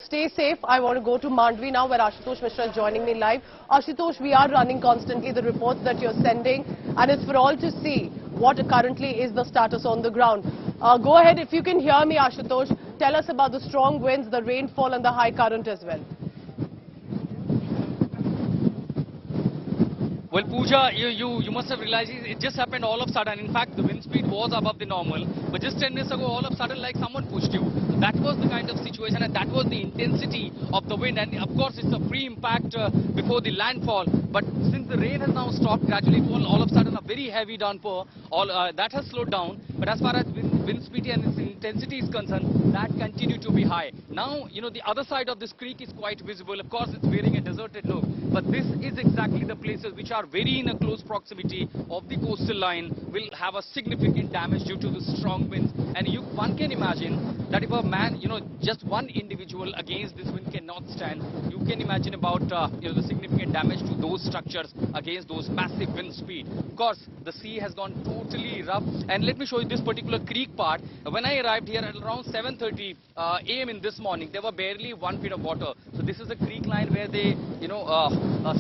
stay safe. I want to go to Mandvi now, where Ashutosh Mishra is joining me live. Ashutosh, we are running constantly the reports that you're sending, and it's for all to see what currently is the status on the ground. Go ahead, if you can hear me, Ashutosh. Tell us about the strong winds, the rainfall and the high current as well. Well, Pooja, you must have realized it just happened all of a sudden. In fact, the wind speed was above the normal, but just 10 minutes ago, all of a sudden, like someone pushed you. That was the kind of situation, and that was the intensity of the wind. And of course, it's a pre-impact before the landfall. But since the rain has now stopped gradually, all of a sudden, a very heavy downpour, that has slowed down. But as far as wind speed and its intensity is concerned, that continued to be high. Now, the other side of this creek is quite visible. Of course, it's wearing a deserted look. But this is exactly the places which are very in a close proximity of the coastal line will have a significant damage due to the strong winds. And one can imagine that if a man, just one individual against this wind cannot stand, you can imagine about, the significant damage to those structures against those massive wind speed. Of course, the sea has gone totally rough. And let me show you this particular creek part. When I arrived here at around 7:30 a.m. in this morning, there were barely 1 feet of water. So this is a creek line where they,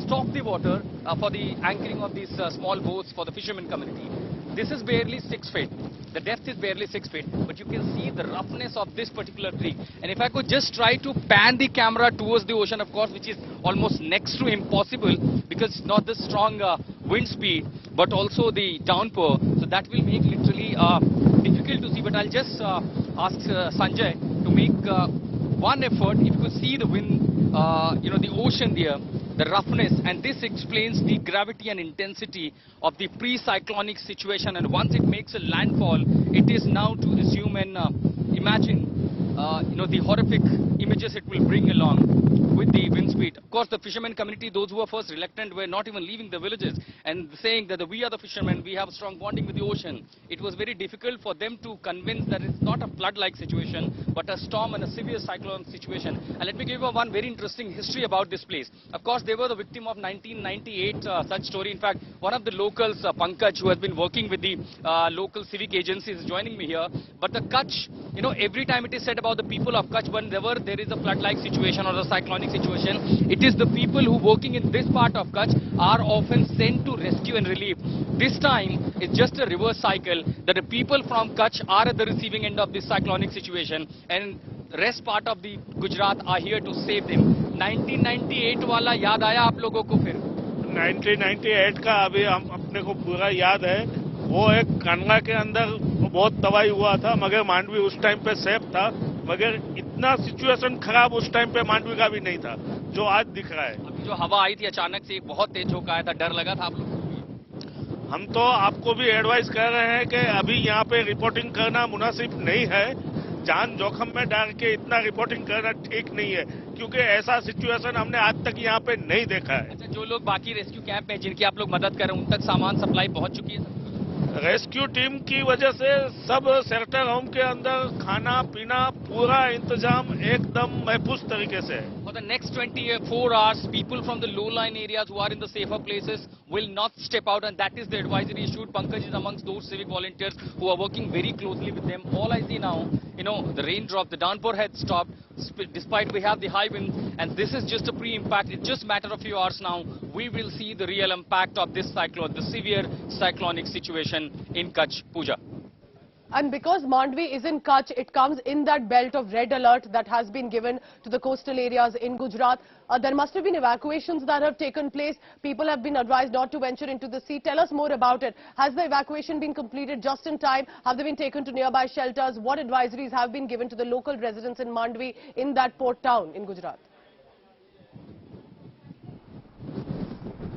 stop the water for the anchoring of these small boats for the fishermen community. This is barely 6 feet. The depth is barely 6 feet, but you can see the roughness of this particular creek. And if I could just try to pan the camera towards the ocean, of course, which is almost next to impossible because it's not the strong wind speed, but also the downpour. So that will make literally difficult to see. But I'll just ask Sanjay to make one effort. If you could see the wind, the ocean there, the roughness, and this explains the gravity and intensity of the pre-cyclonic situation. And once it makes a landfall, it is now to assume and imagine, the horrific images it will bring along with the wind speed. Of course, the fishermen community, those who were first reluctant, were not even leaving the villages and saying that we are the fishermen, we have a strong bonding with the ocean. It was very difficult for them to convince that it's not a flood-like situation, but a storm and a severe cyclone situation. And let me give you one very interesting history about this place. Of course, they were the victim of 1998 such story. In fact, one of the locals, Pankaj, who has been working with the local civic agencies, is joining me here. But the Kutch, every time it is said about the people of Kutch, whenever there is a flood-like situation or a cyclonic situation, it is the people who working in this part of Kutch are often sent to rescue and relief. This time, it's just a reverse cycle that the people from Kutch are at the receiving end of this cyclonic situation, and rest part of the Gujarat are here to save them. 1998 वाला याद आया आप लोगों को फिर? 1998 का अभी हम अपने को पूरा याद है. वो एक कानगा के अंदर बहुत तबाही हुआ था, मगर मांडवी उस टाइम पे सेफ था. मगर इतना सिचुएशन खराब उस टाइम पे मांडवी का भी नहीं था जो आज दिख रहा है. अभी जो हवा आई थी अचानक से बहुत तेज झोंका आया था, डर लगा था आप लोगों को भी? हम तो आपको भी एडवाइस कर रहे हैं कि अभी यहाँ पे रिपोर्टिंग करना मुनासिब नहीं है. जान जोखम में डाल के इतना रिपोर्टिंग करना ठीक नहीं है, क्योंकि ऐसा सिचुएशन हमने आज तक यहाँ पे नहीं देखा है. अच्छा, जो लोग बाकी रेस्क्यू कैंप में जिनकी आप लोग मदद कर रहे हैं, उन तक सामान सप्लाई पहुंच चुकी है? रेस्क्यू टीम की वजह से सब शेल्टर होम के अंदर खाना पीना पूरा इंतजाम एकदम महफूज तरीके से है. For the next 24 hours, people from the low-lying areas who are in the safer places will not step out, and that is the advisory issued. Pankaj is amongst those civic volunteers who are working very closely with them. All I see now, the raindrop, the downpour had stopped, despite we have the high wind, and this is just a pre-impact. It's just a matter of few hours now. We will see the real impact of this cyclone, the severe cyclonic situation in Kutch. Pooja. And because Mandvi is in Kutch, it comes in that belt of red alert that has been given to the coastal areas in Gujarat. There must have been evacuations that have taken place. People have been advised not to venture into the sea. Tell us more about it. Has the evacuation been completed just in time? Have they been taken to nearby shelters? What advisories have been given to the local residents in Mandvi, in that port town in Gujarat?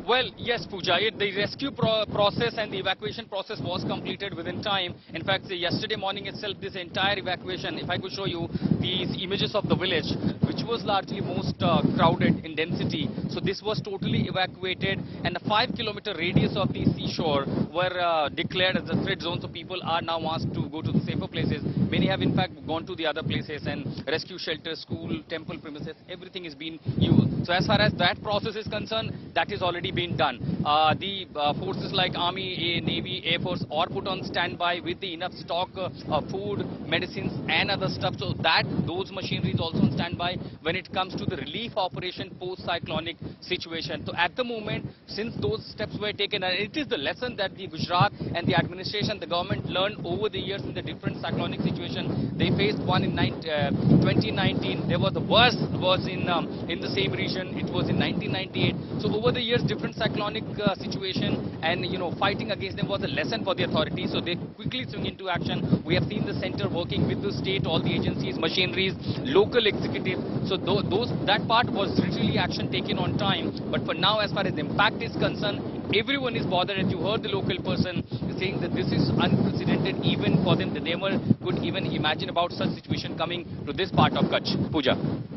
Well, yes, Pooja, the rescue process and the evacuation process was completed within time. In fact, yesterday morning itself, this entire evacuation, if I could show you these images of the village, which was largely most crowded in density. So this was totally evacuated, and a 5-kilometer radius of the seashore were declared as a threat zone. So people are now asked to go to the safer places. Many have in fact gone to the other places, and rescue shelters, school, temple premises, everything is being used. So as far as that process is concerned, that is already been done. The forces like Army, Navy, Air Force are put on standby with the enough stock of food, medicines and other stuff, so that those machinery is also on standby when it comes to the relief operation post-cyclonic situation. So at the moment, since those steps were taken, and it is the lesson that the Gujarat and the administration, the government learned over the years in the different cyclonic situation. They faced one in 2019. There was the worst was in the same region. It was in 1998. So over the years, different cyclonic situation and fighting against them was a lesson for the authorities. So they quickly swing into action. We have seen the center working with the state, all the agencies, machineries, local executives. So that part was really action taken on time. But for now, as far as impact is concerned, everyone is bothered, and you heard the local person saying that this is unprecedented even for them. They never could even imagine about such situation coming to this part of Kutch. Pooja.